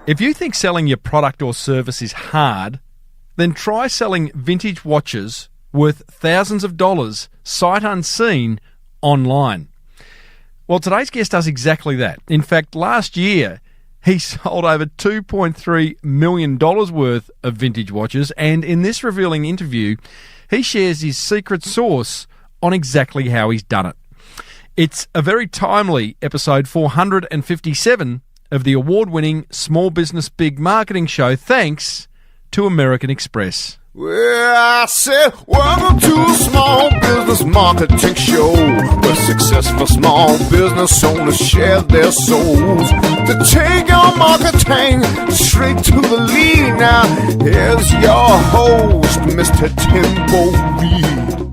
If you think selling your product or service is hard, then try selling vintage watches worth thousands of dollars, sight unseen, online. Well, today's guest does exactly that. In fact, last year, he sold over $2.3 million worth of vintage watches, and in this revealing interview, he shares his secret sauce on exactly how he's done it. It's a very timely episode 457 of the award-winning Small Business Big Marketing Show, thanks to American Express. Well, I said, welcome to a small business marketing show where successful small business owners share their souls to take your marketing straight to the lead. Now, here's your host, Mr. Timbo Reid.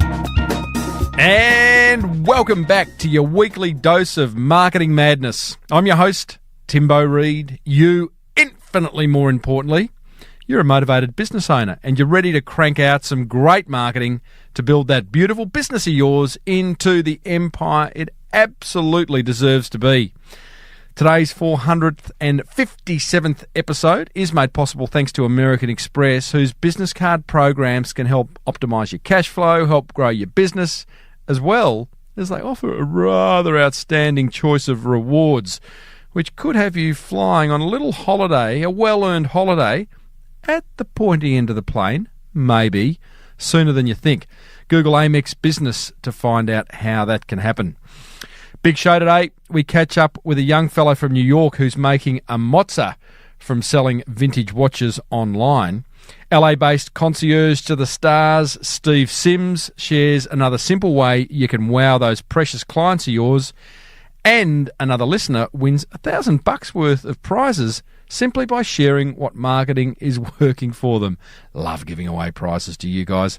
And welcome back to your weekly dose of marketing madness. I'm your host, Timbo Reid. You, infinitely more importantly, you're a motivated business owner and you're ready to crank out some great marketing to build that beautiful business of yours into the empire it absolutely deserves to be. Today's 457th episode is made possible thanks to American Express, whose business card programs can help optimize your cash flow, help grow your business, as well as they offer a rather outstanding choice of rewards, which could have you flying on a little holiday, a well-earned holiday, at the pointy end of the plane, maybe, sooner than you think. Google Amex Business to find out how that can happen. Big show today. We catch up with a young fellow from New York who's making a mozza from selling vintage watches online. LA-based concierge to the stars, Steve Sims, shares another simple way you can wow those precious clients of yours. And another listener wins $1,000 worth of prizes simply by sharing what marketing is working for them. Love giving away prizes to you guys.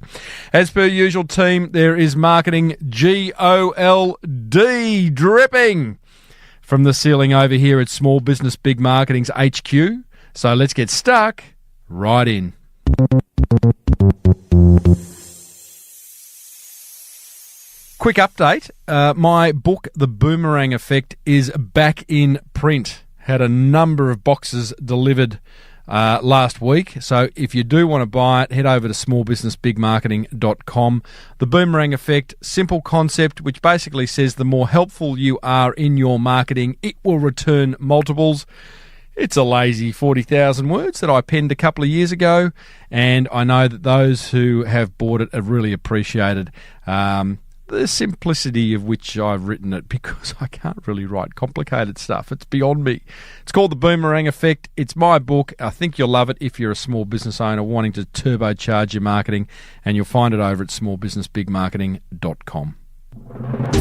As per usual, team, there is marketing GOLD dripping from the ceiling over here at Small Business Big Marketing's HQ. So let's get stuck right in. Quick update. My book, The Boomerang Effect, is back in print. Had a number of boxes delivered last week. So if you do want to buy it, head over to smallbusinessbigmarketing.com. The Boomerang Effect, simple concept, which basically says the more helpful you are in your marketing, it will return multiples. It's a lazy 40,000 words that I penned a couple of years ago, and I know that those who have bought it have really appreciated the simplicity of which I've written it, because I can't really write complicated stuff. It's beyond me. It's called The Boomerang Effect. It's my book. I think you'll love it if you're a small business owner wanting to turbocharge your marketing, and you'll find it over at smallbusinessbigmarketing.com.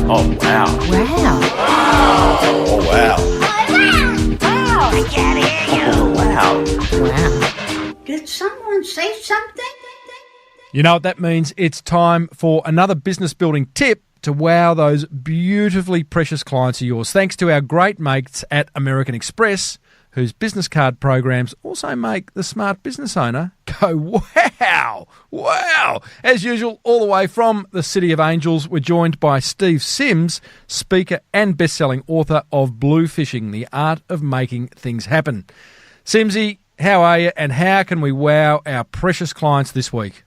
Oh, wow. Wow. Oh, wow. Wow. I can't hear you. Oh, wow. Wow. Did someone say something? You know what that means? It's time for another business building tip to wow those beautifully precious clients of yours. Thanks to our great mates at American Express, whose business card programs also make the smart business owner go, wow, wow. As usual, all the way from the City of Angels, we're joined by Steve Sims, speaker and best-selling author of Bluefishing, The Art of Making Things Happen. Simsy, how are you, and how can we wow our precious clients this week?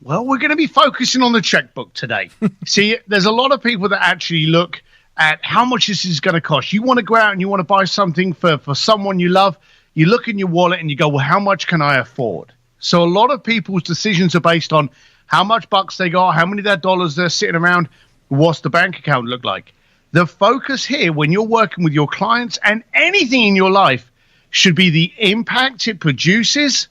Well, we're going to be focusing on the checkbook today. See, there's a lot of people that actually look at how much this is going to cost. You want to go out and you want to buy something for someone you love. You look in your wallet and you go, well, how much can I afford? So a lot of people's decisions are based on how much bucks they got, how many of their dollars they're sitting around, what's the bank account look like. The focus here when you're working with your clients and anything in your life should be the impact it produces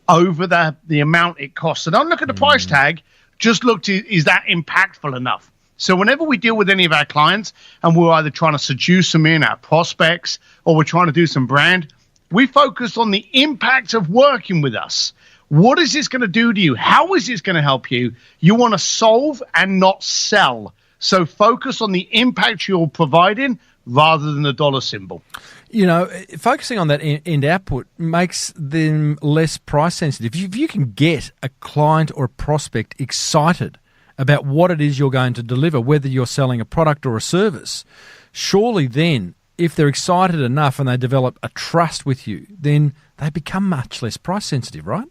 over the amount it costs. So don't look at the price tag, just look to, is that impactful enough? So whenever we deal with any of our clients and we're either trying to seduce them in, our prospects, or we're trying to do some brand, we focus on the impact of working with us. What is this going to do to you? How is this going to help you? You want to solve and not sell. So focus on the impact you're providing rather than the dollar symbol. You know, focusing on that end output makes them less price sensitive. If you can get a client or a prospect excited about what it is you're going to deliver, whether you're selling a product or a service, surely then, if they're excited enough and they develop a trust with you, then they become much less price sensitive, right?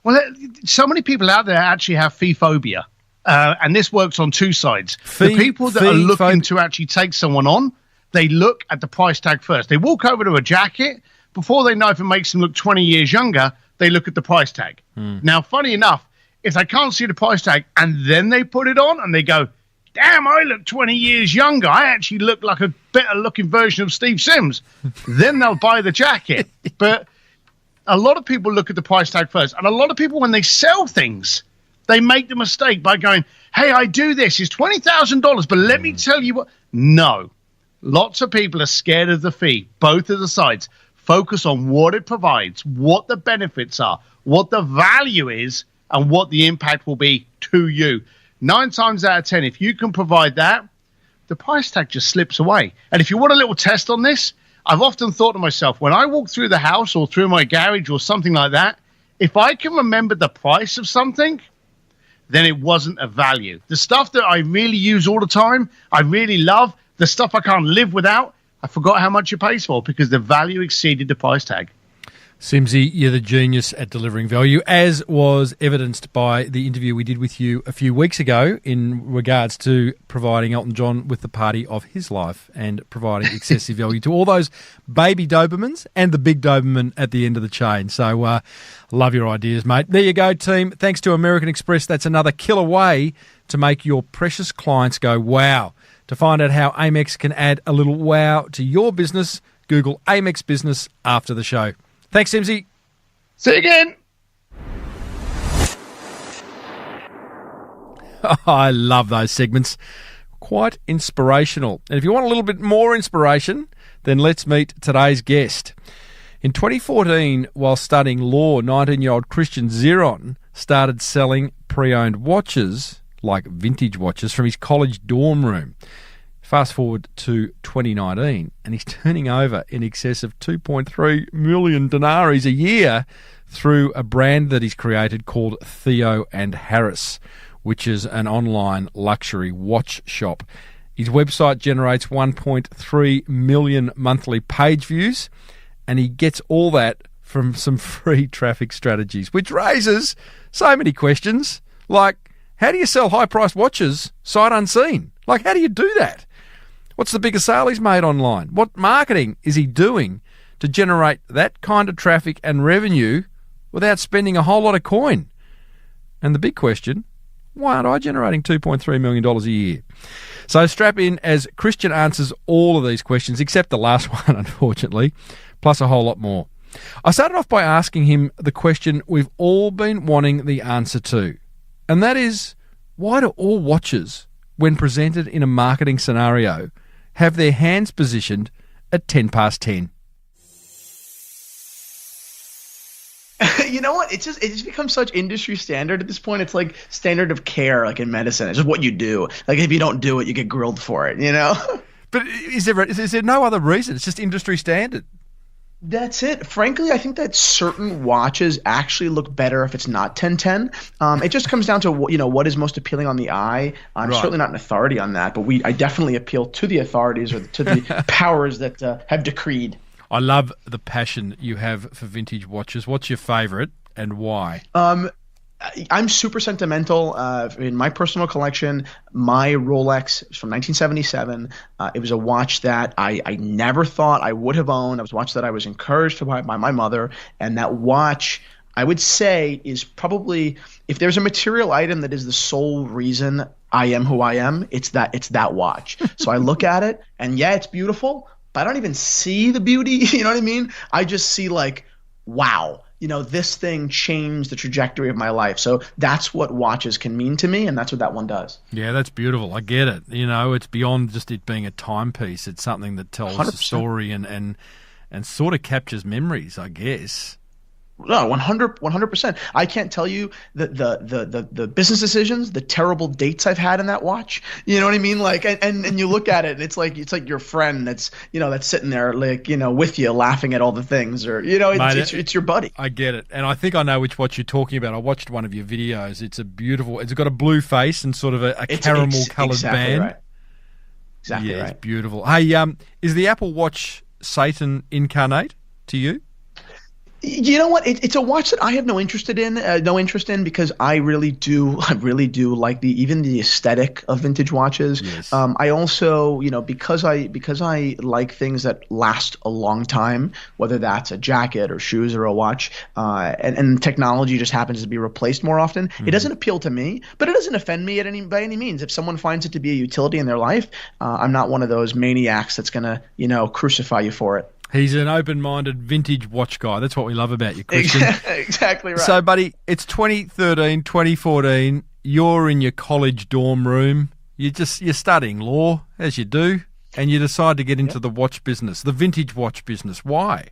Well, so many people out there actually have fee phobia, and this works on two sides. The people that are looking to actually take someone on, they look at the price tag first. They walk over to a jacket. Before they know if it makes them look 20 years younger, they look at the price tag. Now, funny enough, if they can't see the price tag and then they put it on and they go, damn, I look 20 years younger, I actually look like a better looking version of Steve Sims, then they'll buy the jacket. But a lot of people look at the price tag first. And a lot of people, when they sell things, they make the mistake by going, hey, I do this. It's $20,000, but let me tell you what. No. Lots of people are scared of the fee, both of the sides. Focus on what it provides, what the benefits are, what the value is, and what the impact will be to you. 9 times out of 10, if you can provide that, the price tag just slips away. And if you want a little test on this, I've often thought to myself, when I walk through the house or through my garage or something like that, if I can remember the price of something, then it wasn't a value. The stuff that I really use all the time, I really love, the stuff I can't live without, I forgot how much it pays for because the value exceeded the price tag. Simsy, you're the genius at delivering value, as was evidenced by the interview we did with you a few weeks ago in regards to providing Elton John with the party of his life and providing excessive value to all those baby Dobermans and the big Doberman at the end of the chain. So love your ideas, mate. There you go, team. Thanks to American Express, that's another killer way to make your precious clients go wow. To find out how Amex can add a little wow to your business, Google Amex Business after the show. Thanks, Simsy. See you again. I love those segments. Quite inspirational. And if you want a little bit more inspiration, then let's meet today's guest. In 2014, while studying law, 19-year-old Christian Zeron started selling pre-owned watches, like vintage watches, from his college dorm room. Fast forward to 2019, and he's turning over in excess of 2.3 million denaries a year through a brand that he's created called Theo Harris, which is an online luxury watch shop. His website generates 1.3 million monthly page views, and he gets all that from some free traffic strategies, which raises so many questions, like, how do you sell high-priced watches sight unseen? Like, how do you do that? What's the biggest sale he's made online? What marketing is he doing to generate that kind of traffic and revenue without spending a whole lot of coin? And the big question, why aren't I generating $2.3 million a year? So strap in as Christian answers all of these questions, except the last one, unfortunately, plus a whole lot more. I started off by asking him the question we've all been wanting the answer to, and that is, why do all watches, when presented in a marketing scenario, have their hands positioned at 10 past 10? You know what? It just becomes such industry standard at this point. It's like standard of care, like in medicine. It's just what you do. Like if you don't do it, you get grilled for it, you know? But is there no other reason? It's just industry standard. That's it. Frankly, I think that certain watches actually look better if it's not 10-10. It just comes down to what is most appealing on the eye. I'm certainly not an authority on that, but I definitely appeal to the authorities or to the powers that have decreed. I love the passion you have for vintage watches. What's your favourite and why? I'm super sentimental. In my personal collection, my Rolex is from 1977. It was a watch that I never thought I would have owned. It was a watch that I was encouraged to buy by my mother. And that watch, I would say, is probably, if there's a material item that is the sole reason I am who I am, it's that watch. So I look at it, and yeah, it's beautiful, but I don't even see the beauty. You know what I mean? I just see like, wow. This thing changed the trajectory of my life. So that's what watches can mean to me, and that's what that one does. Yeah, that's beautiful. I get it. It's beyond just it being a timepiece. It's something that tells 100%. A story and sort of captures memories, I guess. No, 100%. I can't tell you the business decisions, the terrible dates I've had in that watch. You know what I mean? Like, and you look at it, and it's like your friend that's sitting there like with you, laughing at all the things, or it's your buddy. I get it, and I think I know which watch you're talking about. I watched one of your videos. It's it's got a blue face and sort of a caramel coloured exactly band. Right. Exactly right. It's Beautiful. Hey, is the Apple Watch Satan incarnate to you? You know what? It's a watch that I have no interest in because I really do like even the aesthetic of vintage watches. Yes. I also, because I like things that last a long time, whether that's a jacket or shoes or a watch, and technology just happens to be replaced more often. It doesn't appeal to me, but it doesn't offend me by any means. If someone finds it to be a utility in their life, I'm not one of those maniacs that's gonna, crucify you for it. He's an open-minded vintage watch guy. That's what we love about you, Christian. Exactly right. So, buddy, it's 2013, 2014. You're in your college dorm room. You're studying law, as you do, and you decide to get into the watch business, the vintage watch business. Why?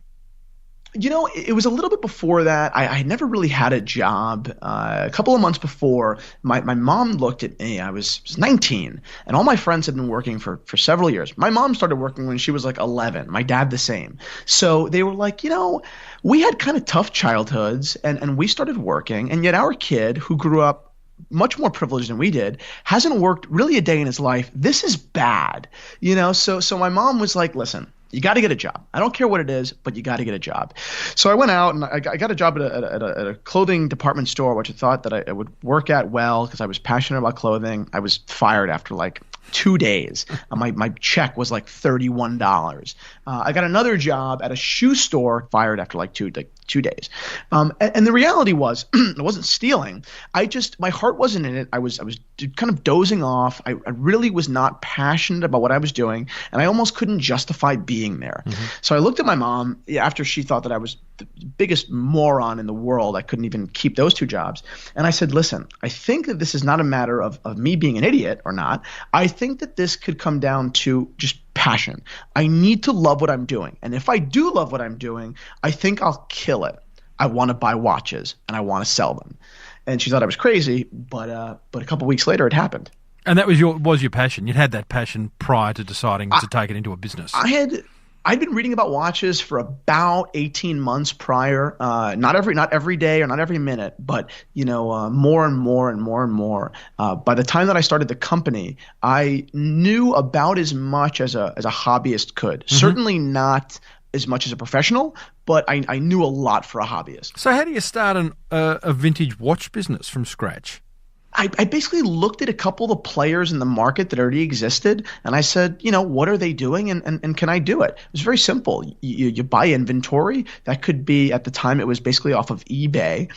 It was a little bit before that. I had never really had a job. A couple of months before, my mom looked at me. I was 19, and all my friends had been working for several years. My mom started working when she was like 11. My dad the same. So they were like, we had kind of tough childhoods, and we started working, and yet our kid, who grew up much more privileged than we did, hasn't worked really a day in his life. This is bad. So my mom was like, listen, you got to get a job. I don't care what it is, but you got to get a job. So I went out and I got a job at a clothing department store, which I thought that I would work at well because I was passionate about clothing. I was fired after like 2 days. My check was like $31. I got another job at a shoe store, fired after like 2 days. And the reality was, I wasn't stealing. My heart wasn't in it. I was kind of dozing off. I really was not passionate about what I was doing, and I almost couldn't justify being there. So I looked at my mom after she thought that I was the biggest moron in the world. I couldn't even keep those 2 jobs. And I said, listen, I think that this is not a matter of me being an idiot or not. I think that this could come down to just passion. I need to love what I'm doing. And if I do love what I'm doing, I think I'll kill it. I want to buy watches and I want to sell them. And she thought I was crazy, but a couple weeks later it happened. And that was your passion. You'd had that passion prior to deciding to take it into a business. I'd been reading about watches for about 18 months prior. Not every day or not every minute, but more and more and more and more. By the time that I started the company, I knew about as much as a hobbyist could. Certainly not as much as a professional, but I knew a lot for a hobbyist. So how do you start a vintage watch business from scratch? I basically looked at a couple of the players in the market that already existed, and I said, what are they doing, and can I do it? It was very simple. You buy inventory. That could be, at the time, it was basically off of eBay.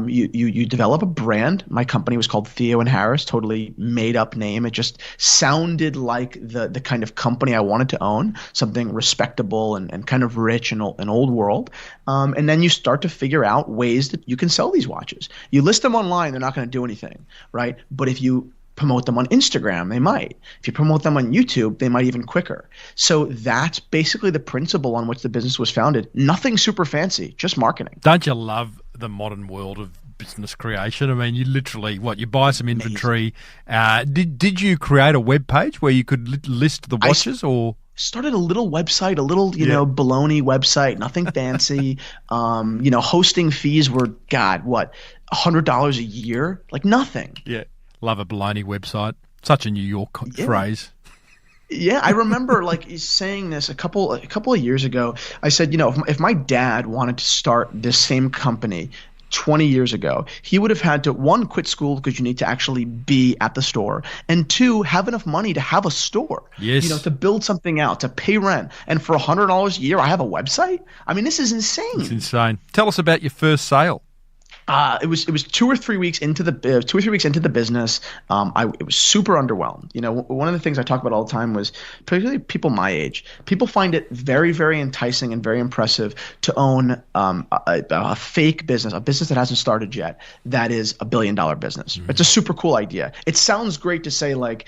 You develop a brand. My company was called Theo Harris, totally made up name. It just sounded like the kind of company I wanted to own, something respectable and kind of rich and old world. And then you start to figure out ways that you can sell these watches. You list them online, they're not going to do anything. Right? But if you promote them on Instagram, they might. If you promote them on YouTube, they might even quicker. So that's basically the principle on which the business was founded. Nothing super fancy, just marketing. Don't you love the modern world of business creation? I mean, you literally, you buy some inventory. Did you create a web page where you could list the watches or? Started a little website, a little, baloney website, nothing fancy. Hosting fees were, $100 a year? Like nothing. Yeah. Love a baloney website. Such a New York phrase. Yeah, I remember saying this a couple of years ago. I said, if my dad wanted to start this same company 20 years ago, he would have had to, 1, quit school because you need to actually be at the store, and 2, have enough money to have a store. Yes. To build something out, to pay rent. And for $100 a year, I have a website? I mean, this is insane. It's insane. Tell us about your first sale. It was 2 or 3 weeks into the business. It was super underwhelmed. One of the things I talk about all the time was particularly people my age. People find it very, very enticing and very impressive to own a fake business, a business that hasn't started yet, that is $1 billion business. Mm-hmm. It's a super cool idea. It sounds great to say I'm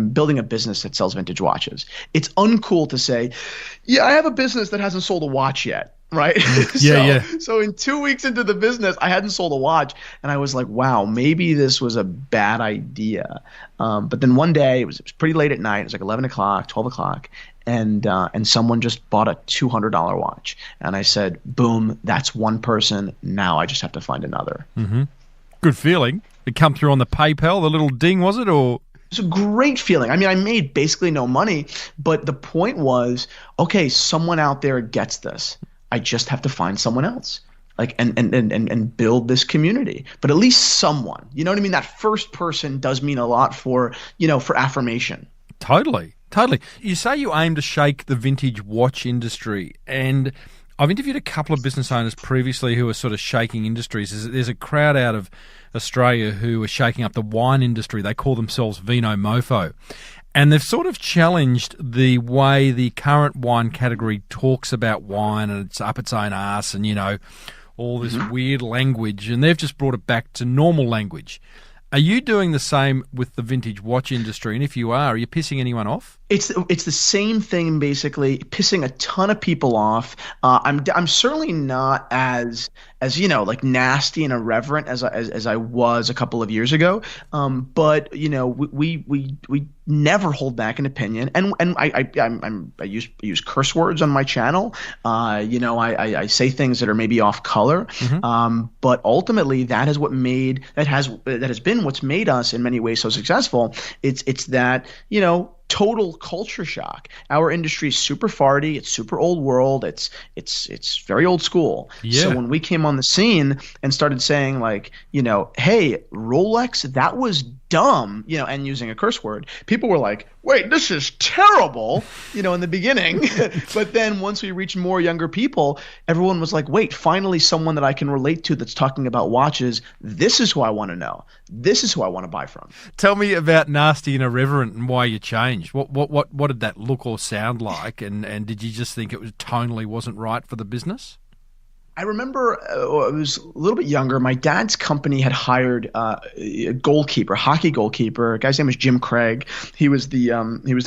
building a business that sells vintage watches. It's uncool to say, yeah, I have a business that hasn't sold a watch yet. right? Yeah. So in 2 weeks into the business, I hadn't sold a watch, and I was like, wow, maybe this was a bad idea. But then one day, it was pretty late at night. It was like 11 o'clock, 12 o'clock. And someone just bought a $200 watch. And I said, boom, that's one person. Now I just have to find another. Mm-hmm. Good feeling. It come through on the PayPal, the little ding, was it? Or it's a great feeling. I mean, I made basically no money, but the point was, okay, someone out there gets this. I just have to find someone else. Like and build this community. But at least someone. You know what I mean? That first person does mean a lot for affirmation. Totally. You say you aim to shake the vintage watch industry, and I've interviewed a couple of business owners previously who are sort of shaking industries. There's a crowd out of Australia who are shaking up the wine industry. They call themselves Vino Mofo. And they've sort of challenged the way the current wine category talks about wine, and it's up its own arse and, all this weird language. And they've just brought it back to normal language. Are you doing the same with the vintage watch industry? And if you are you pissing anyone off? It's the same thing, basically, pissing a ton of people off. I'm certainly not as like nasty and irreverent as I was a couple of years ago. But we never hold back an opinion, and I use curse words on my channel. I say things that are maybe off color. But ultimately, that has been what's made us in many ways so successful. It's that total culture shock. Our industry is super farty. It's super old world. It's very old school. Yeah. So when we came on the scene and started saying like, hey, Rolex, that was dumb, and using a curse word, people were like, wait, this is terrible, in the beginning. But then once we reached more younger people, everyone was like, wait, finally someone that I can relate to that's talking about watches. This is who I want to know. This is who I want to buy from. Tell me about nasty and irreverent and why you changed. What did that look or sound like? And did you just think it was tonally wasn't right for the business? I remember I was a little bit younger. My dad's company had hired a goalkeeper, hockey goalkeeper. A guy's name was Jim Craig. He was the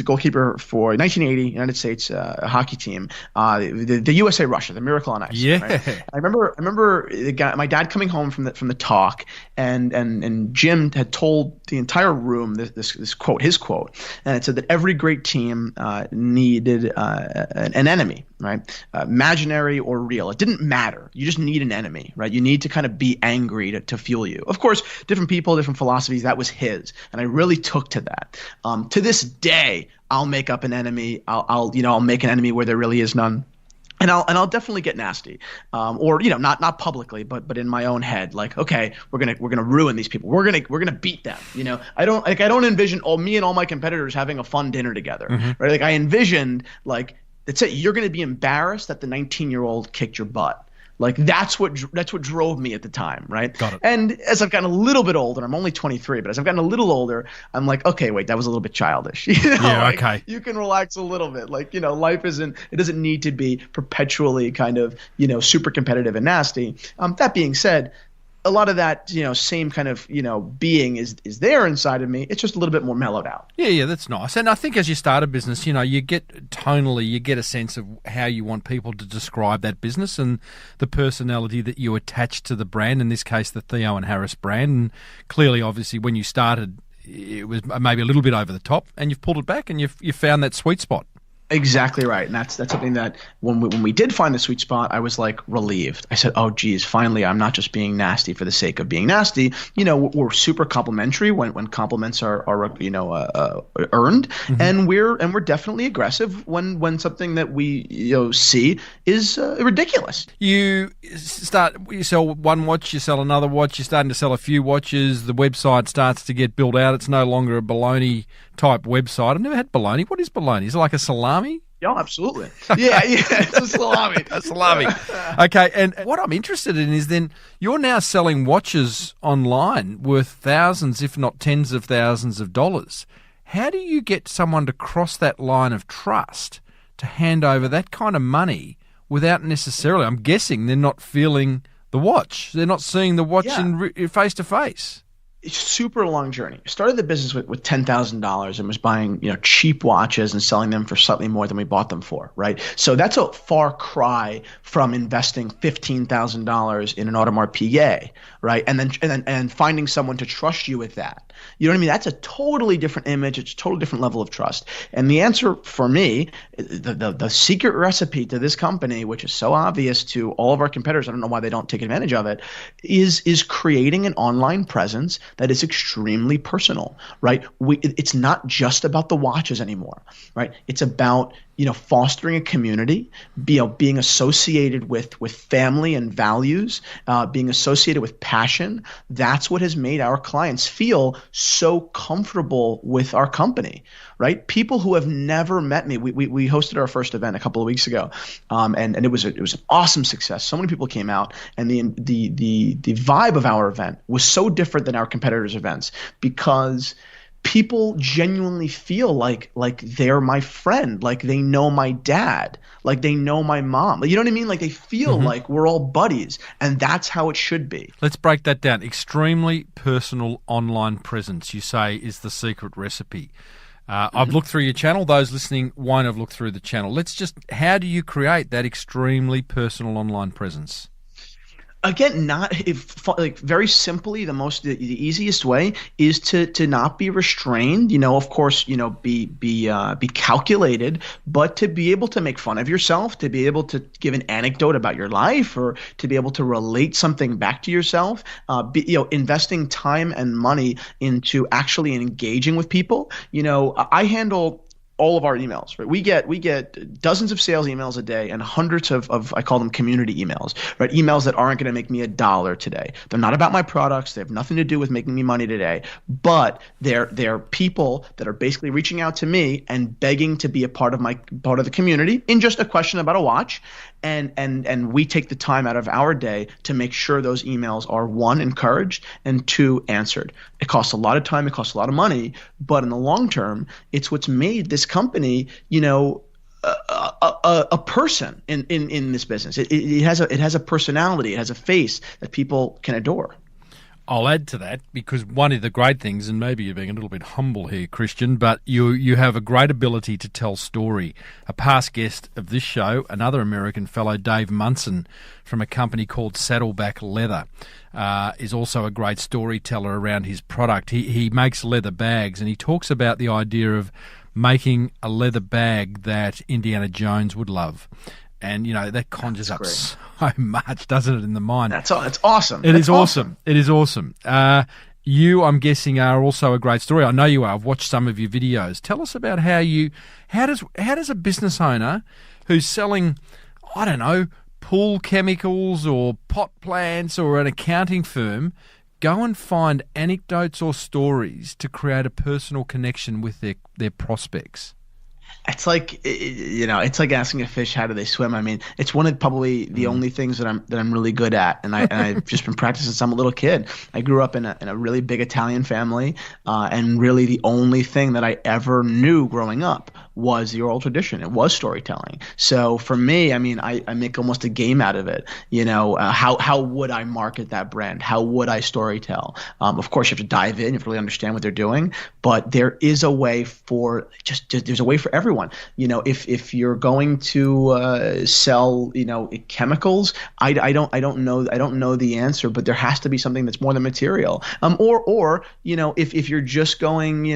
goalkeeper for 1980 United States hockey team, the USA Russia, the Miracle on Ice. Yeah. Right? I remember the guy, my dad coming home from the talk, and Jim had told the entire room this quote, his quote, and it said that every great team needed an enemy, right? Imaginary or real. It didn't matter. You just need an enemy, right? You need to kind of be angry to fuel you. Of course, different people, different philosophies. That was his, and I really took to that. To this day, I'll make up an enemy. I'll make an enemy where there really is none. And I'll definitely get nasty, or not publicly, but in my own head, like, okay, we're gonna ruin these people. We're gonna beat them. I don't envision me and all my competitors having a fun dinner together, right? Like I envisioned like that's it. You're gonna be embarrassed that the 19-year-old kicked your butt. Like that's what drove me at the time, right? Got it. And as I've gotten a little bit older, I'm only 23, but as I've gotten a little older, I'm like, okay, wait, that was a little bit childish. Yeah, like, okay. You can relax a little bit. Like, life doesn't need to be perpetually kind of, super competitive and nasty. That being said, a lot of that, same kind of, being is there inside of me. It's just a little bit more mellowed out. Yeah, that's nice. And I think as you start a business, you get a sense of how you want people to describe that business and the personality that you attach to the brand, in this case, the Theo and Harris brand. And clearly, obviously, when you started, it was maybe a little bit over the top, and you've pulled it back and you've found that sweet spot. Exactly right, and that's something that when we did find the sweet spot, I was like relieved. I said, "Oh, geez, finally, I'm not just being nasty for the sake of being nasty. We're super complimentary when compliments are earned, and we're definitely aggressive when something that we see is ridiculous." You sell one watch, you sell another watch, you're starting to sell a few watches. The website starts to get built out. It's no longer a baloney type website. I've never had bologna. What is bologna? Is it like a salami? Yeah, absolutely. Yeah, it's a salami. A salami. Okay, and what I'm interested in is then you're now selling watches online worth thousands, if not tens of thousands of dollars. How do you get someone to cross that line of trust to hand over that kind of money without necessarily, I'm guessing they're not feeling the watch. They're not seeing the watch in face to face. super long journey. I started the business with $10,000 and was buying, cheap watches and selling them for slightly more than we bought them for, right? So that's a far cry from investing $15,000 in an Audemars Piguet, right? And then finding someone to trust you with that. You know what I mean? That's a totally different image. It's a totally different level of trust. And the answer for me, the secret recipe to this company, which is so obvious to all of our competitors, I don't know why they don't take advantage of it, is creating an online presence that is extremely personal, right? It's not just about the watches anymore, right? It's about fostering a community, being associated with family and values, being associated with passion. That's what has made our clients feel so comfortable with our company, right? People who have never met me. We hosted our first event a couple of weeks ago, and it was an awesome success. So many people came out, and the vibe of our event was so different than our competitors' events because people genuinely feel like they're my friend, like they know my dad, like they know my mom. You know what I mean? Like they feel like we're all buddies, and that's how it should be. Let's break that down. Extremely personal online presence, you say, is the secret recipe. I've looked through your channel. Those listening won't have looked through the channel. How do you create that extremely personal online presence? Again, very simply, the easiest way is to not be restrained. Of course, be calculated, but to be able to make fun of yourself, to be able to give an anecdote about your life, or to be able to relate something back to yourself. Investing time and money into actually engaging with people. I handle all of our emails, right? We get dozens of sales emails a day and hundreds of I call them community emails, right? Emails that aren't going to make me $1 today. They're not about my products. They have nothing to do with making me money today, but they're people that are basically reaching out to me and begging to be a part of the community in just a question about a watch. And we take the time out of our day to make sure those emails are, 1, encouraged, and 2, answered. It costs a lot of time, it costs a lot of money, but in the long term, it's what's made this company, a person in this business. It has a personality, it has a face that people can adore. I'll add to that, because one of the great things, and maybe you're being a little bit humble here, Christian, but you have a great ability to tell story. A past guest of this show, another American fellow, Dave Munson, from a company called Saddleback Leather, is also a great storyteller around his product. He makes leather bags, and he talks about the idea of making a leather bag that Indiana Jones would love. And, that conjures up so much, doesn't it, in the mind? It's awesome. It is awesome. It is awesome. You, I'm guessing, are also a great story. I know you are. I've watched some of your videos. Tell us about how does a business owner who's selling, I don't know, pool chemicals or pot plants or an accounting firm go and find anecdotes or stories to create a personal connection with their prospects? It's like, it's like asking a fish how do they swim. I mean, it's one of probably the only things that I'm really good at, and I've just been practicing since I'm a little kid. I grew up in a really big Italian family, and really the only thing that I ever knew growing up was the oral tradition. It was storytelling. So for me, I mean, I make almost a game out of it. How would I market that brand? How would I storytell? Of course, you have to dive in. You have to really understand what they're doing. But there is a way for there's a way for everyone. If you're going to sell, chemicals, I don't know the answer, but there has to be something that's more than material. Or if you're just going,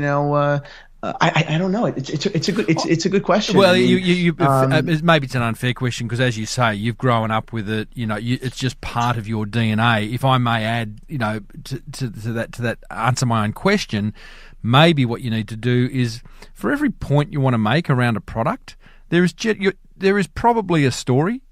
I don't know. It's a good question. Well, maybe it's an unfair question because, as you say, you've grown up with it. It's just part of your DNA. If I may add, to that answer my own question, maybe what you need to do is, for every point you want to make around a product, there is probably a story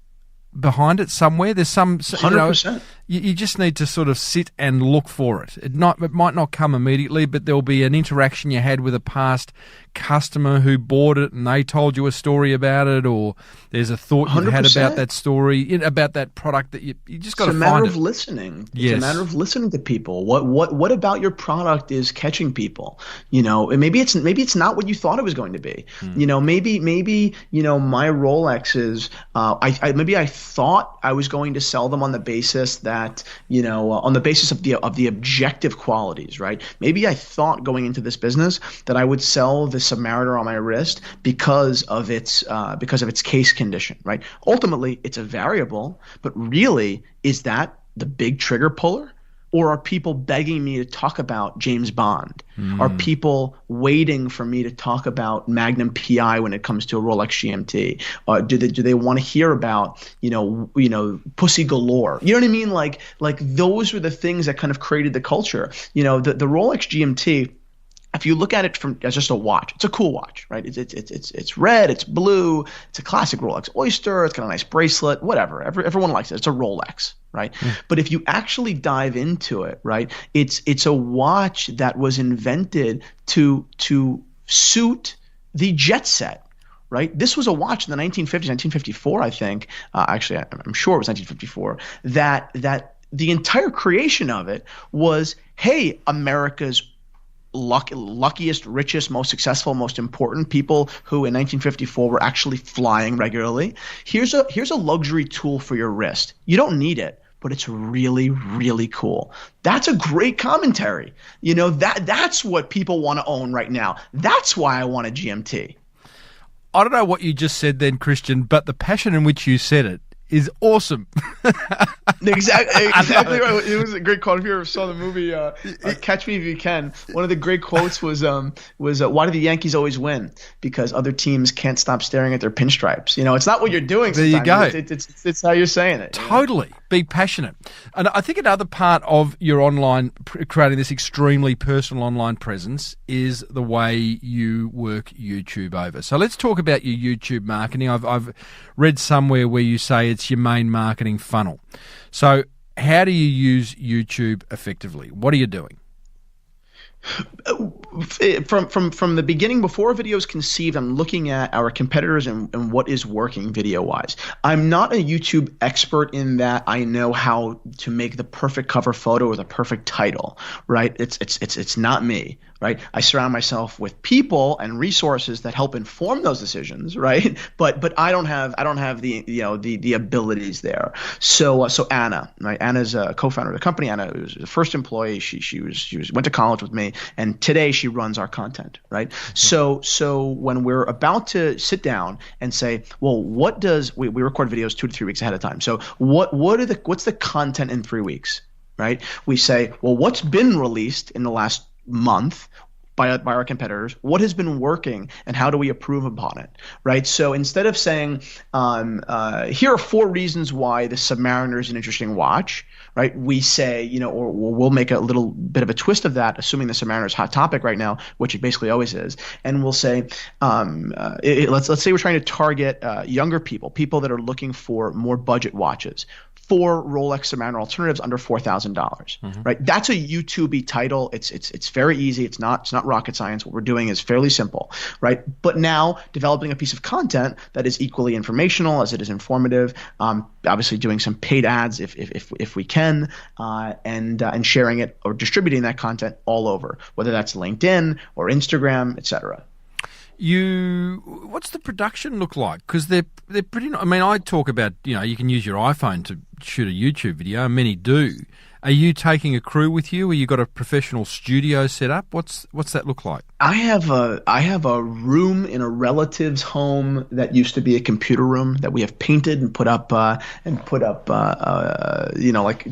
behind it somewhere. There's some 100%. You just need to sort of sit and look for it. It might not come immediately, but there'll be an interaction you had with a past customer who bought it and they told you a story about it, or there's a thought you had about that story, about that product that you just got to find it. It's a matter of listening. Yes. It's a matter of listening to people. What about your product is catching people? And maybe it's not what you thought it was going to be. Maybe my Rolex is maybe I thought I was going to sell them on the basis that, on the basis of the objective qualities, right? Maybe I thought going into this business that I would sell the Submariner on my wrist because of its case condition, right? Ultimately, it's a variable, but really, is that the big trigger puller? Or are people begging me to talk about James Bond? Are people waiting for me to talk about Magnum PI when it comes to a Rolex GMT? Do they want to hear about Pussy Galore? You know what I mean? Like those were the things that kind of created the culture. The Rolex GMT. If you look at it as just a watch, it's a cool watch, right? It's red, it's blue, it's a classic Rolex Oyster, it's got a nice bracelet, whatever. Everyone likes it. It's a Rolex, right? But if you actually dive into it, right, it's a watch that was invented to suit the jet set. Right? This was a watch in the 1950s, 1954, I think. Actually, I'm sure it was 1954. That the entire creation of it was, hey, America's luckiest, richest, most successful, most important people who in 1954 were actually flying regularly. Here's a luxury tool for your wrist. You don't need it, but it's really, really cool. That's a great commentary. That's what people want to own right now. That's why I want a GMT. I don't know what you just said then, Christian, but the passion in which you said it is awesome. Exactly right. It was a great quote. If you ever saw the movie Catch Me If You Can, one of the great quotes was why do the Yankees always win? Because other teams can't stop staring at their pinstripes. It's not what you're doing sometimes. There you go. It's how you're saying it. Totally. Be passionate. And I think another part of your online, creating this extremely personal online presence, is the way you work YouTube over. So let's talk about your YouTube marketing. I've read somewhere where you say it's your main marketing funnel. So how do you use YouTube effectively? What are you doing? From the beginning, before a video is conceived, I'm looking at our competitors and what is working video-wise. I'm not a YouTube expert in that I know how to make the perfect cover photo or the perfect title, right? It's not me, right? I surround myself with people and resources that help inform those decisions, right? But I don't have the abilities there. So Anna, right? Anna's a co-founder of the company. Anna was the first employee. She went to college with me, and today she runs our content, right? So when we're about to sit down and say, well, we record videos 2 to 3 weeks ahead of time. So what's the content in 3 weeks, right? We say, well, what's been released in the last month by our competitors, what has been working, and how do we improve upon it, right? So instead of saying, here are 4 reasons why the Submariner is an interesting watch, right? We say, or we'll make a little bit of a twist of that, assuming the Submariner is a hot topic right now, which it basically always is, and we'll say, let's say we're trying to target younger people that are looking for more budget watches. 4 Rolex Submariner alternatives under $4,000, right? That's a YouTube-y title. It's very easy. It's not rocket science. What we're doing is fairly simple, right? But now developing a piece of content that is equally informational as it is informative. Obviously, doing some paid ads if we can, and sharing it or distributing that content all over, whether that's LinkedIn or Instagram, etc. What's the production look like? Because they're pretty. I mean, I talk about you can use your iPhone to shoot a YouTube video, and many do. Are you taking a crew with you, or you got a professional studio set up? What's that look like? I have a room in a relative's home that used to be a computer room that we have painted and put up like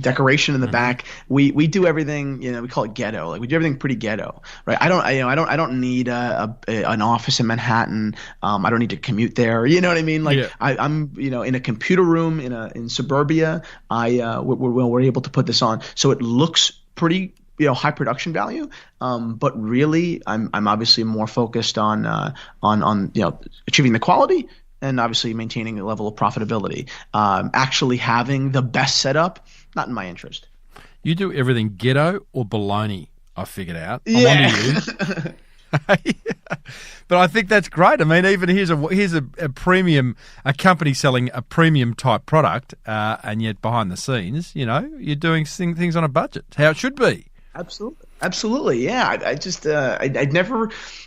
decoration in the back. We do everything, we call it ghetto. Like we do everything pretty ghetto, right? I don't need an office in Manhattan. I don't need to commute there. You know what I mean? Like I'm in a computer room in suburbia. We're able to put this on, so it looks pretty high production value, but really I'm obviously more focused on achieving the quality and obviously maintaining a level of profitability. Actually having the best setup, not in my interest. You do everything ghetto or baloney, I figured out. Yeah. But I think that's great. I mean, even here's a premium, a company selling a premium type product, and yet behind the scenes, you're doing things on a budget. How it should be. Absolutely. Absolutely, yeah. I just I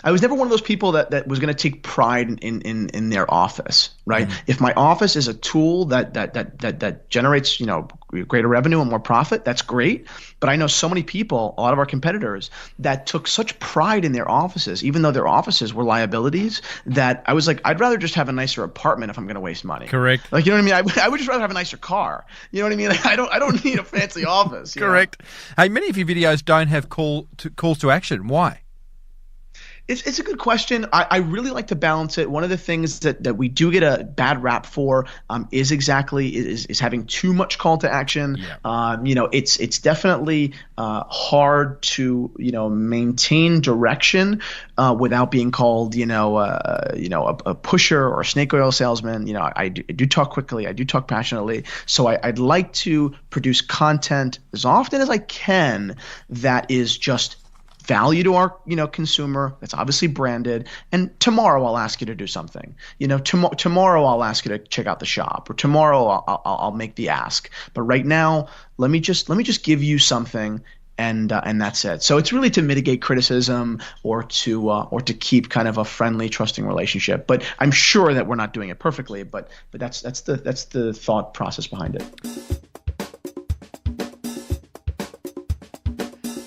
was never one of those people that was going to take pride in their office, right? If my office is a tool that generates greater revenue and more profit, that's great. But I know so many people, a lot of our competitors, that took such pride in their offices, even though their offices were liabilities, that I was like, I'd rather just have a nicer apartment if I'm going to waste money. Correct. Like, you know what I mean? I would just rather have a nicer car. You know what I mean? Like, I don't need a fancy office. Correct. Hey, many of your videos don't have calls to action. Why? It's a good question. I really like to balance it. One of the things that we do get a bad rap for is having too much call to action. Yeah. It's definitely hard to maintain direction without being called a pusher or a snake oil salesman. I do talk quickly. I do talk passionately. So I'd like to produce content as often as I can that is just value to our consumer. That's obviously branded. And tomorrow I'll ask you to do something. Tomorrow I'll ask you to check out the shop, or tomorrow I'll make the ask. But right now, let me just give you something, and that's it. So it's really to mitigate criticism or to keep kind of a friendly, trusting relationship. But I'm sure that we're not doing it perfectly. But that's the thought process behind it.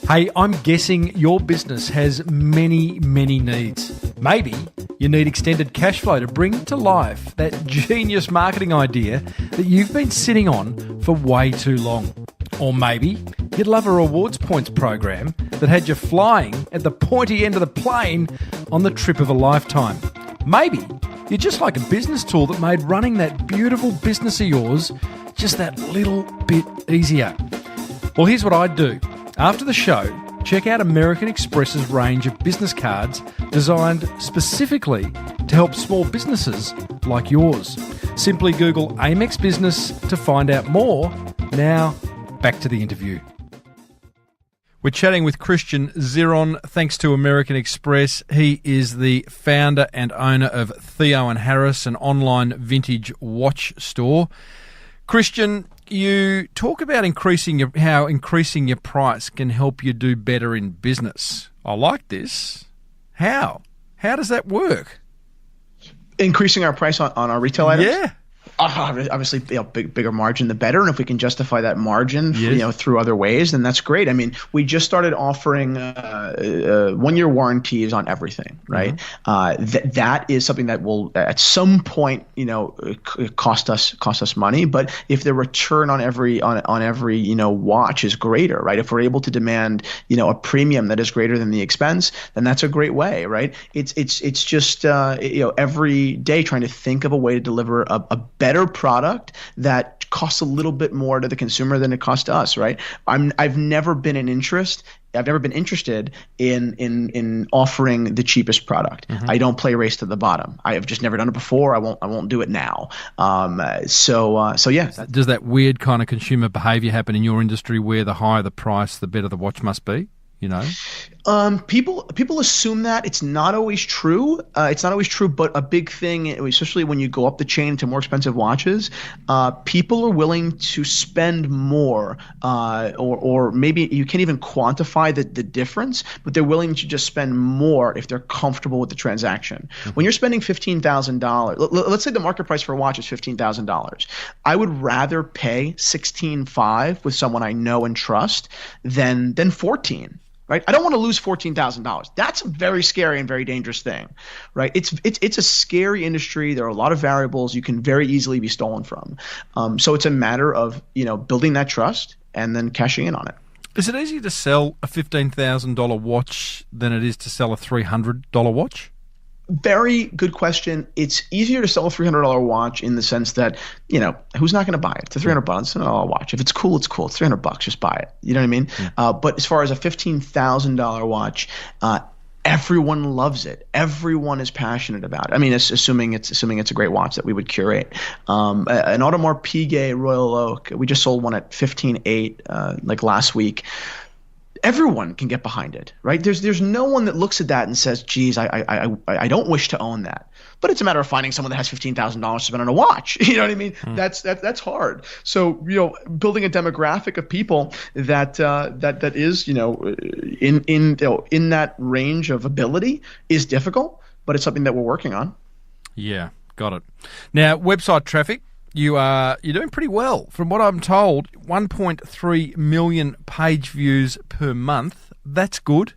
Hey, I'm guessing your business has many, many needs. Maybe you need extended cash flow to bring to life that genius marketing idea that you've been sitting on for way too long. Or maybe you'd love a rewards points program that had you flying at the pointy end of the plane on the trip of a lifetime. Maybe you're just like a business tool that made running that beautiful business of yours just that little bit easier. Well, here's what I'd do. After the show, check out American Express's range of business cards designed specifically to help small businesses like yours. Simply Google Amex Business to find out more. Now, back to the interview. We're chatting with Christian Zeron, thanks to American Express. He is the founder and owner of Theo Harris, an online vintage watch store. Christian, you talk about how increasing your price can help you do better in business. I like this. How? How does that work? Increasing our price on our retail items? Yeah. Obviously, bigger margin, the better. And if we can justify that margin, through other ways, then that's great. I mean, we just started offering 1-year warranties on everything, right? Mm-hmm. That is something that will, at some point, cost us money. But if the return on every watch is greater, right? If we're able to demand a premium that is greater than the expense, then that's a great way, right? It's just every day trying to think of a way to deliver a better product that costs a little bit more to the consumer than it costs us, right? I've never been interested in offering the cheapest product. Mm-hmm. I don't play race to the bottom. I have just never done it before. I won't do it now. So yeah. Does that weird kind of consumer behavior happen in your industry where the higher the price, the better the watch must be? People assume that. It's not always true. But a big thing, especially when you go up the chain to more expensive watches, people are willing to spend more, or maybe you can't even quantify the difference, but they're willing to just spend more if they're comfortable with the transaction. Mm-hmm. When you're spending $15,000, let's say the market price for a watch is $15,000. I would rather pay $16,500 with someone I know and trust than $14,000. Right? I don't want to lose $14,000. That's a very scary and very dangerous thing, right? It's a scary industry. There are a lot of variables you can very easily be stolen from. So it's a matter of building that trust and then cashing in on it. Is it easier to sell a $15,000 watch than it is to sell a $300 watch? Very good question. It's easier to sell a $300 watch in the sense that, who's not going to buy it? It's a $300 watch. If it's cool, it's cool. It's $300. Just buy it. You know what I mean? Mm. But as far as a $15,000 watch, everyone loves it. Everyone is passionate about it. I mean, assuming it's a great watch that we would curate. An Audemars Piguet Royal Oak. We just sold one at $15,800 like last week. everyone can get behind it, right? There's no one that looks at that and says, geez, I don't wish to own that. But it's a matter of finding someone that has $15,000 to spend on a watch. You know what I mean? That's hard. So, building a demographic of people that is, in that range of ability is difficult, but it's something that we're working on. Yeah, got it. Now, website traffic, you're doing pretty well. From what I'm told, 1.3 million page views per month. That's good.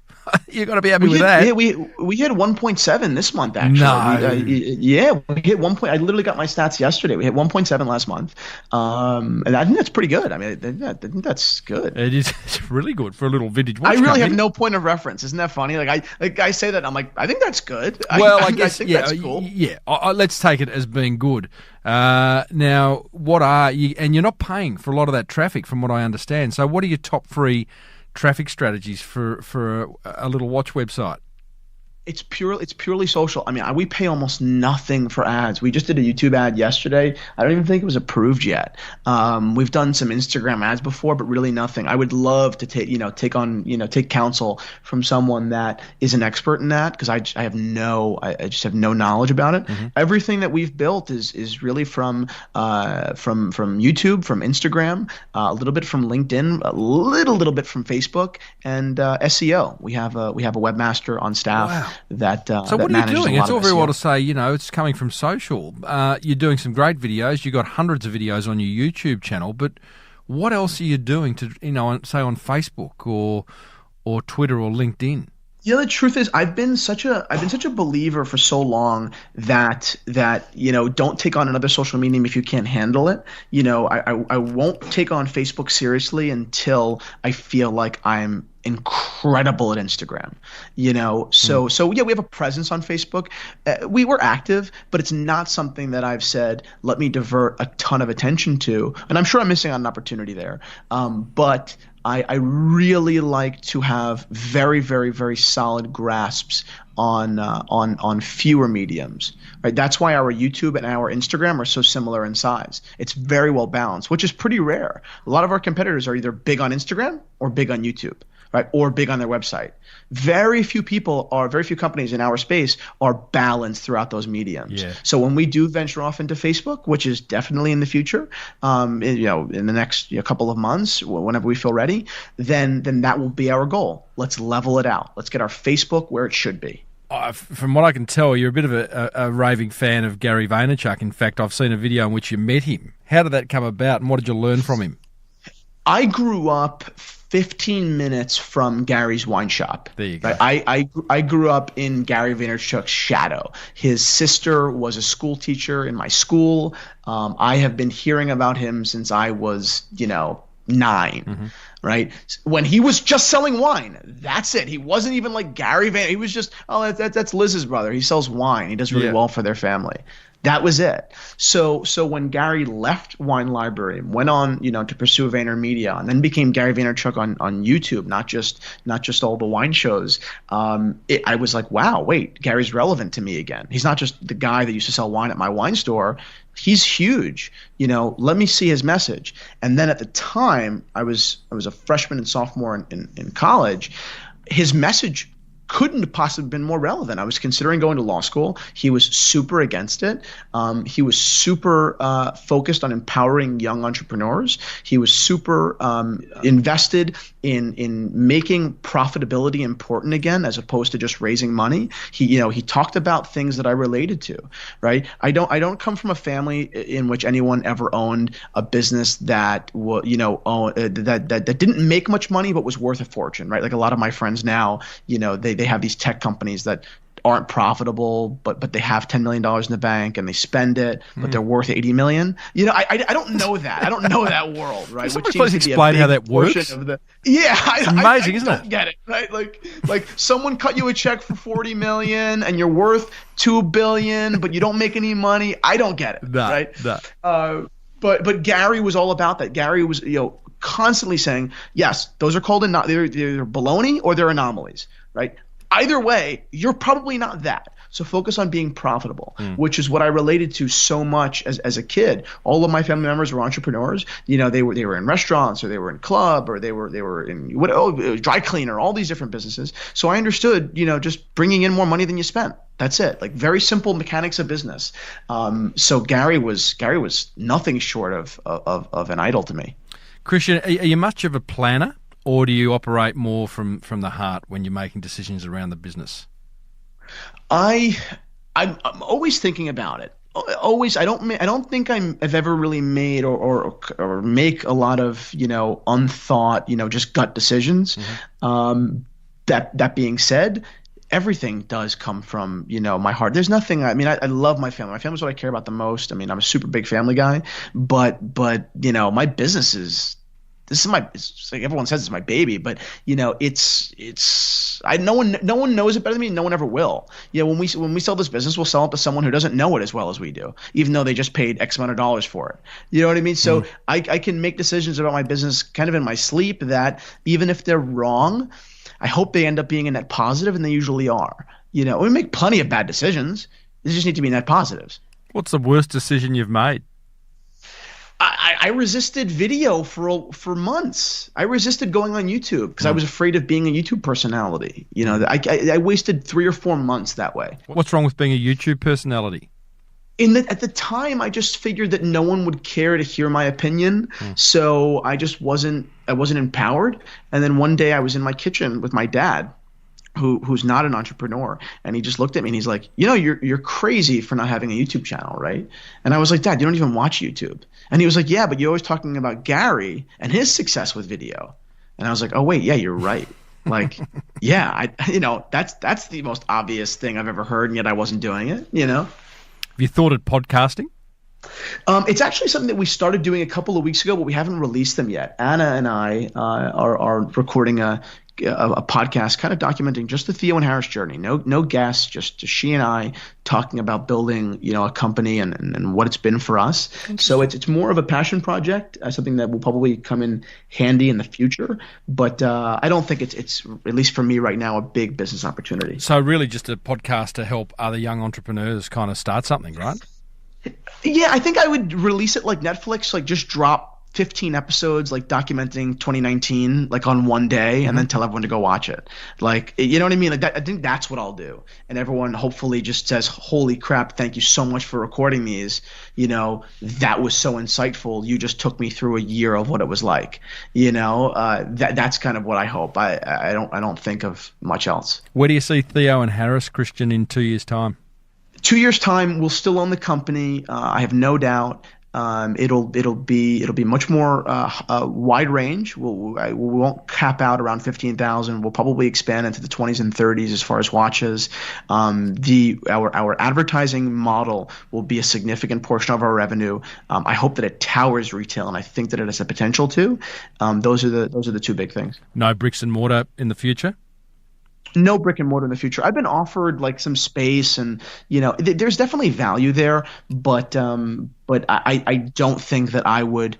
You've got to be happy with that. Yeah, we hit 1.7 this month, actually. No. We hit 1. I literally got my stats yesterday. We hit 1.7 last month. And I think that's pretty good. I mean, I think that's good. It is. It's really good for a little vintage watch I really company. have no point of reference. Isn't that funny? I say that, I'm like, I think that's good. Well, I guess, think that's cool. Yeah, let's take it as being good. Now, what are you? And you're not paying for a lot of that traffic, from what I understand. So, what are your top 3 traffic strategies for a little watch website? It's purely social. I mean, we pay almost nothing for ads. We just did a YouTube ad yesterday. I don't even think it was approved yet. We've done some Instagram ads before, but really nothing. I would love to take counsel from someone that is an expert in that, because I just have no knowledge about it. Mm-hmm. Everything that we've built is really from YouTube, from Instagram, a little bit from LinkedIn, a little bit from Facebook, and SEO. We have a webmaster on staff. Wow. So what are you doing? It's all very well to say, it's coming from social. You're doing some great videos. You've got hundreds of videos on your YouTube channel, but what else are you doing to, say on Facebook or Twitter or LinkedIn? The truth is, I've been such a believer for so long that don't take on another social medium if you can't handle it. I won't take on Facebook seriously until I feel like I'm incredible at Instagram. So we have a presence on Facebook. We were active, but it's not something that I've said, let me divert a ton of attention to. And I'm sure I'm missing out an opportunity there. But I really like to have very, very, very solid grasps on fewer mediums. Right? That's why our YouTube and our Instagram are so similar in size. It's very well balanced, which is pretty rare. A lot of our competitors are either big on Instagram or big on YouTube. Right, or big on their website. Very few companies in our space are balanced throughout those mediums. Yeah. So when we do venture off into Facebook, which is definitely in the future, in the next couple of months, whenever we feel ready, then that will be our goal. Let's level it out. Let's get our Facebook where it should be. From what I can tell, you're a bit of a raving fan of Gary Vaynerchuk. In fact, I've seen a video in which you met him. How did that come about, and what did you learn from him? I grew up 15 minutes from Gary's wine shop. There you go. Right? I grew up in Gary Vaynerchuk's shadow. His sister was a school teacher in my school. I have been hearing about him since I was, 9. Mm-hmm. Right? When he was just selling wine. That's it. He wasn't even like Gary Vaynerchuk. He was just, that's Liz's brother. He sells wine. He does really well for their family. That was it. So when Gary left Wine Library, went on, to pursue VaynerMedia, and then became Gary Vaynerchuk on YouTube, not just all the wine shows. I was like, wow, wait, Gary's relevant to me again. He's not just the guy that used to sell wine at my wine store. He's huge. Let me see his message. And then at the time, I was a freshman and sophomore in college. His message couldn't have possibly been more relevant. I was considering going to law school. He was super against it. He was super focused on empowering young entrepreneurs. He was super invested in making profitability important again, as opposed to just raising money. He talked about things that I related to. Right? I don't come from a family in which anyone ever owned a business that that didn't make much money but was worth a fortune. Right? Like a lot of my friends now, they have these tech companies that aren't profitable, but they have $10 million in the bank and they spend it, but they're worth $80 million. I don't know that. I don't know that world, right? Which please explain how that works. It's amazing, isn't it? I don't get it, right? Like someone cut you a check for $40 million and you're worth $2 billion, but you don't make any money. I don't get it, right? But Gary was all about that. Gary was constantly saying, yes, those are called they're baloney or they're anomalies, right? Either way, you're probably not that. So focus on being profitable, which is what I related to so much as a kid. All of my family members were entrepreneurs. They were in restaurants, or they were in club, or they were in dry cleaner, all these different businesses. So I understood, just bringing in more money than you spent. That's it. Like, very simple mechanics of business. So Gary was nothing short of an idol to me. Christian, are you much of a planner, or do you operate more from the heart when you're making decisions around the business? I'm always thinking about it. Always. I don't think I've ever really made or make a lot of unthought just gut decisions. That being said, everything does come from my heart. There's nothing. I love my family. My family's what I care about the most. I'm a super big family guy, but my business is. It's like everyone says it's my baby, but no one knows it better than me. No one ever will. When we sell this business, we'll sell it to someone who doesn't know it as well as we do, even though they just paid X amount of dollars for it. You know what I mean? So I can make decisions about my business kind of in my sleep that even if they're wrong, I hope they end up being a net positive, and they usually are. We make plenty of bad decisions. They just need to be net positives. What's the worst decision you've made? I resisted video for months. I resisted going on YouTube because I was afraid of being a YouTube personality. I wasted 3 or 4 months that way. What's wrong with being a YouTube personality? At the time, I just figured that no one would care to hear my opinion, so I just wasn't empowered. And then one day I was in my kitchen with my dad, who's not an entrepreneur, and he just looked at me and he's like, you're crazy for not having a YouTube channel, right? And I was like, Dad, you don't even watch YouTube. And he was like, yeah, but you're always talking about Gary and his success with video. And I was like, oh wait, yeah, you're right. Like, yeah, that's the most obvious thing I've ever heard, and yet I wasn't doing it. Have you thought of podcasting? It's actually something that we started doing a couple of weeks ago, but we haven't released them yet. Anna and I are recording a podcast kind of documenting just the Theo and Harris journey. No guests, just she and I talking about building, a company and what it's been for us. So it's more of a passion project, something that will probably come in handy in the future. But I don't think it's, at least for me right now, a big business opportunity. So really just a podcast to help other young entrepreneurs kind of start something, right? Yeah, I think I would release it like Netflix, like just drop 15 episodes, like documenting 2019, like on one day, and then tell everyone to go watch it. Like, you know what I mean? Like that, I think that's what I'll do. And everyone hopefully just says, holy crap, thank you so much for recording these. That was so insightful. You just took me through a year of what it was like. That's kind of what I hope. I don't think of much else. Where do you see Theo and Harris, Christian, in 2 years' time? 2 years' time, we'll still own the company. I have no doubt. It'll be much more wide range. We won't cap out around 15,000. We'll probably expand into the 20s and 30s as far as watches. Our advertising model will be a significant portion of our revenue. I hope that it towers retail, and I think that it has the potential to. Those are the two big things. No bricks and mortar in the future? No brick and mortar in the future. I've been offered like some space, and there's definitely value there, but I don't think that I would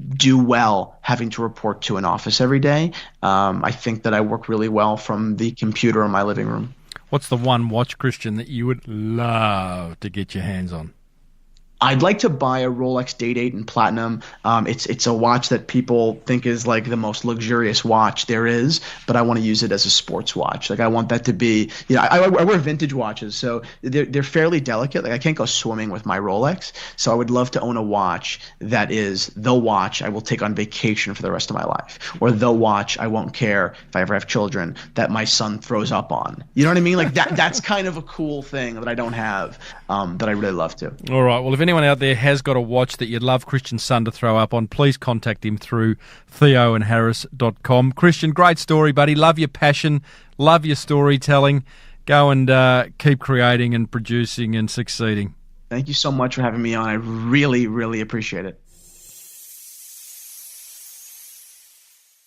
do well having to report to an office every day. I think that I work really well from the computer in my living room. What's the one watch, Christian, that you would love to get your hands on? I'd like to buy a Rolex Day-Date in platinum. It's a watch that people think is like the most luxurious watch there is, but I want to use it as a sports watch. Like I want that to be, I wear vintage watches, so they're fairly delicate. Like I can't go swimming with my Rolex, so I would love to own a watch that is the watch I will take on vacation for the rest of my life, or the watch I won't care if I ever have children that my son throws up on. You know what I mean? Like that's kind of a cool thing that I don't have, that I really love to. All right. Well, if anyone out there has got a watch that you'd love Christian's son to throw up on, please contact him through theoandharris.com. Christian, great story, buddy. Love your passion. Love your storytelling. Go and keep creating and producing and succeeding. Thank you so much for having me on. I really, really appreciate it.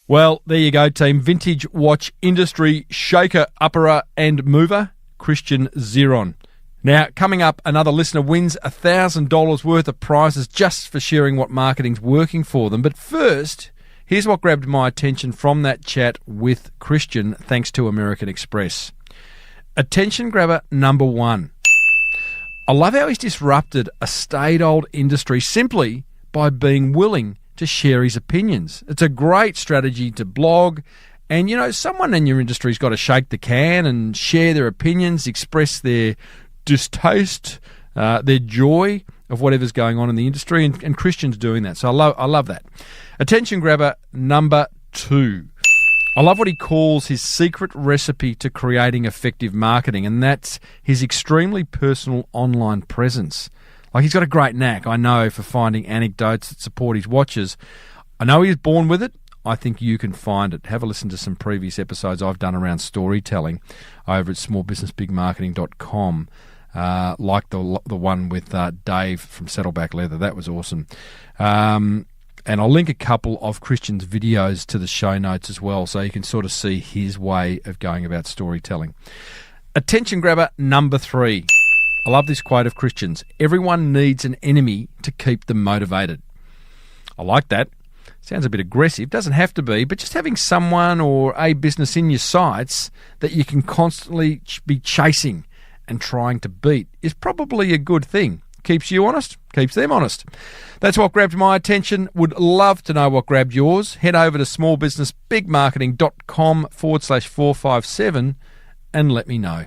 Well, there you go, team. Vintage watch industry shaker, upperer and mover, Christian Zeron. Now, coming up, another listener wins $1,000 worth of prizes just for sharing what marketing's working for them. But first, here's what grabbed my attention from that chat with Christian, thanks to American Express. Attention grabber number 1. I love how he's disrupted a staid-old industry simply by being willing to share his opinions. It's a great strategy to blog, and, someone in your industry's got to shake the can and share their opinions, express their distaste, their joy of whatever's going on in the industry, and Christian's doing that. So I love that. Attention grabber number 2. I love what he calls his secret recipe to creating effective marketing, and that's his extremely personal online presence. Like, he's got a great knack, I know, for finding anecdotes that support his watchers. I know he was born with it. I think you can find it. Have a listen to some previous episodes I've done around storytelling over at smallbusinessbigmarketing.com, like the one with Dave from Saddleback Leather. That was awesome. And I'll link a couple of Christian's videos to the show notes as well, so you can sort of see his way of going about storytelling. Attention grabber number 3. I love this quote of Christian's. Everyone needs an enemy to keep them motivated. I like that. Sounds a bit aggressive. Doesn't have to be, but just having someone or a business in your sights that you can constantly be chasing and trying to beat is probably a good thing. Keeps you honest, keeps them honest. That's what grabbed my attention. Would love to know what grabbed yours. Head over to smallbusinessbigmarketing.com/457 and let me know.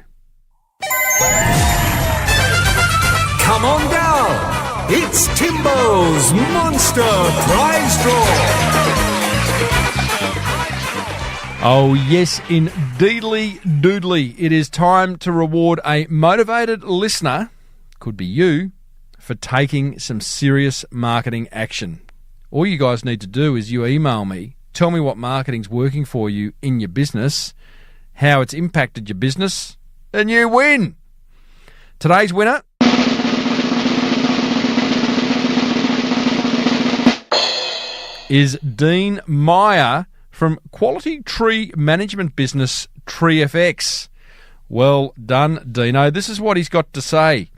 Come on down. It's Timbo's Monster Prize Draw. Oh, yes, indeedly doodly. It is time to reward a motivated listener, could be you, for taking some serious marketing action. All you guys need to do is you email me, tell me what marketing's working for you in your business, how it's impacted your business, and you win. Today's winner is Dean Meyer from quality tree management business TreeFX. Well done, Dino. This is what he's got to say. He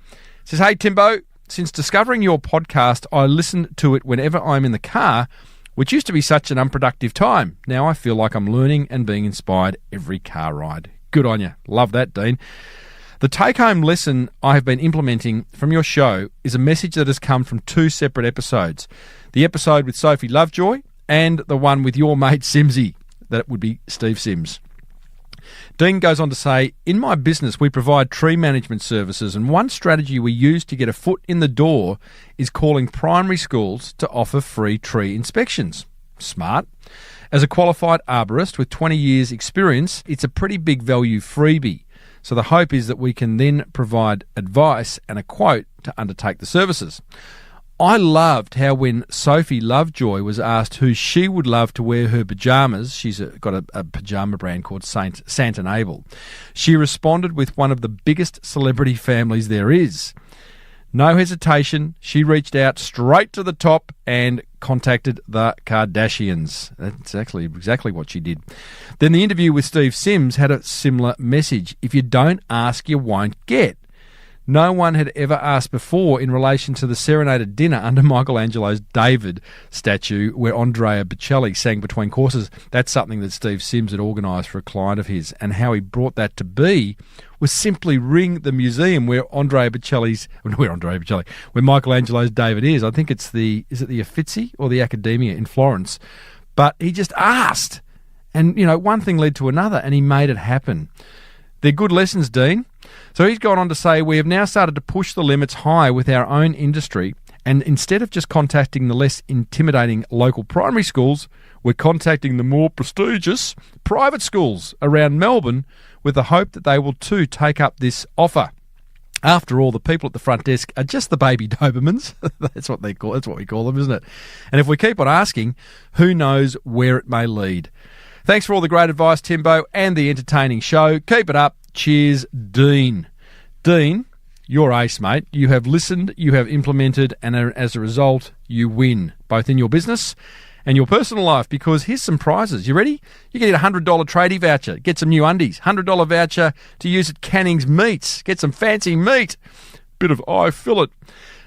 says, "Hey, Timbo, since discovering your podcast, I listen to it whenever I'm in the car, which used to be such an unproductive time. Now I feel like I'm learning and being inspired every car ride." Good on you. Love that, Dean. The take-home lesson I have been implementing from your show is a message that has come from 2 separate episodes. The episode with Sophie Lovejoy and the one with your mate Simsy. That would be Steve Sims. Dean goes on to say, "In my business, we provide tree management services, and one strategy we use to get a foot in the door is calling primary schools to offer free tree inspections." Smart. As a qualified arborist with 20 years' experience, it's a pretty big value freebie. So the hope is that we can then provide advice and a quote to undertake the services. I loved how when Sophie Lovejoy was asked who she would love to wear her pyjamas, she's got a pyjama brand called Sant and Abel, she responded with one of the biggest celebrity families there is. No hesitation, she reached out straight to the top and contacted the Kardashians. That's exactly what she did. Then the interview with Steve Sims had a similar message. If you don't ask, you won't get. No one had ever asked before in relation to the serenaded dinner under Michelangelo's David statue where Andrea Bocelli sang between courses. That's something that Steve Sims had organised for a client of his, and how he brought that to be was simply ring the museum where Michelangelo's David is. I think is it the Uffizi or the Accademia in Florence? But he just asked, and one thing led to another, and he made it happen. They're good lessons, Dean. So he's gone on to say, we have now started to push the limits high with our own industry, and instead of just contacting the less intimidating local primary schools, we're contacting the more prestigious private schools around Melbourne with the hope that they will too take up this offer. After all, the people at the front desk are just the baby Dobermans. That's what we call them, isn't it? And if we keep on asking, who knows where it may lead. Thanks for all the great advice, Timbo, and the entertaining show. Keep it up. Cheers, Dean. Dean, you're ace, mate. You have listened, you have implemented, and as a result, you win, both in your business and your personal life, because here's some prizes. You ready? You can get a $100 tradie voucher. Get some new undies. $100 voucher to use at Canning's Meats. Get some fancy meat. Bit of eye fillet.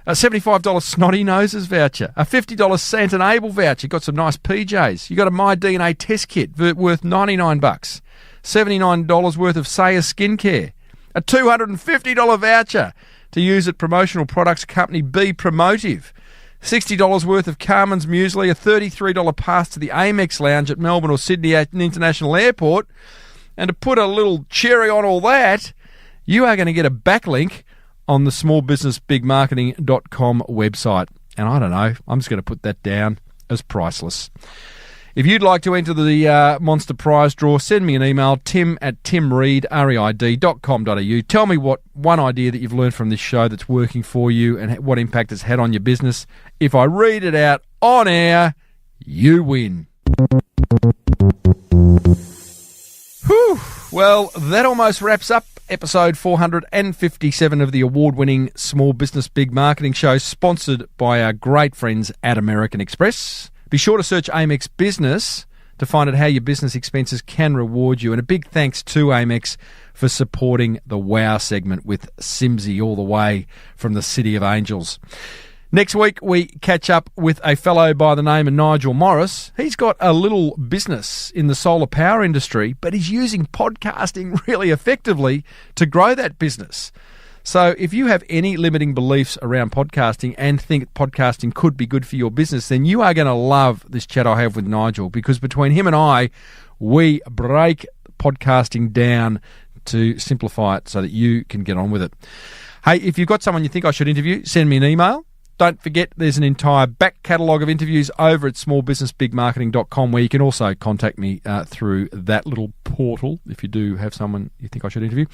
A $75 Snotty Noses voucher. A $50 Sant and Abel voucher. Got some nice PJs. You got a My DNA test kit worth $99. $79 worth of Saya skincare. A $250 voucher to use at promotional products company Be Promotive. $60 worth of Carmen's Muesli, a $33 pass to the Amex Lounge at Melbourne or Sydney International Airport. And to put a little cherry on all that, you are going to get a backlink on the smallbusinessbigmarketing.com website. And I don't know, I'm just going to put that down as priceless. If you'd like to enter the Monster Prize Draw, send me an email, tim@timreid.com.au. Tell me what one idea that you've learned from this show that's working for you and what impact it's had on your business. If I read it out on air, you win. Whew. Well, that almost wraps up episode 457 of the award-winning Small Business Big Marketing Show, sponsored by our great friends at American Express. Be sure to search Amex Business to find out how your business expenses can reward you. And a big thanks to Amex for supporting the WOW segment with Simsy all the way from the City of Angels. Next week, we catch up with a fellow by the name of Nigel Morris. He's got a little business in the solar power industry, but he's using podcasting really effectively to grow that business. So if you have any limiting beliefs around podcasting and think podcasting could be good for your business, then you are going to love this chat I have with Nigel, because between him and I, we break podcasting down to simplify it so that you can get on with it. Hey, if you've got someone you think I should interview, send me an email. Don't forget, there's an entire back catalogue of interviews over at smallbusinessbigmarketing.com, where you can also contact me through that little portal if you do have someone you think I should interview.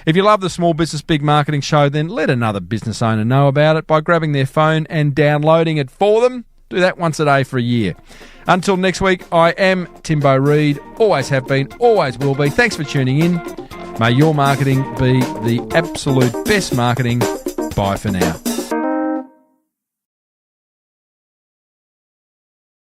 If you love the Small Business Big Marketing Show, then let another business owner know about it by grabbing their phone and downloading it for them. Do that once a day for a year. Until next week, I am Timbo Reid. Always have been, always will be. Thanks for tuning in. May your marketing be the absolute best marketing. Bye for now.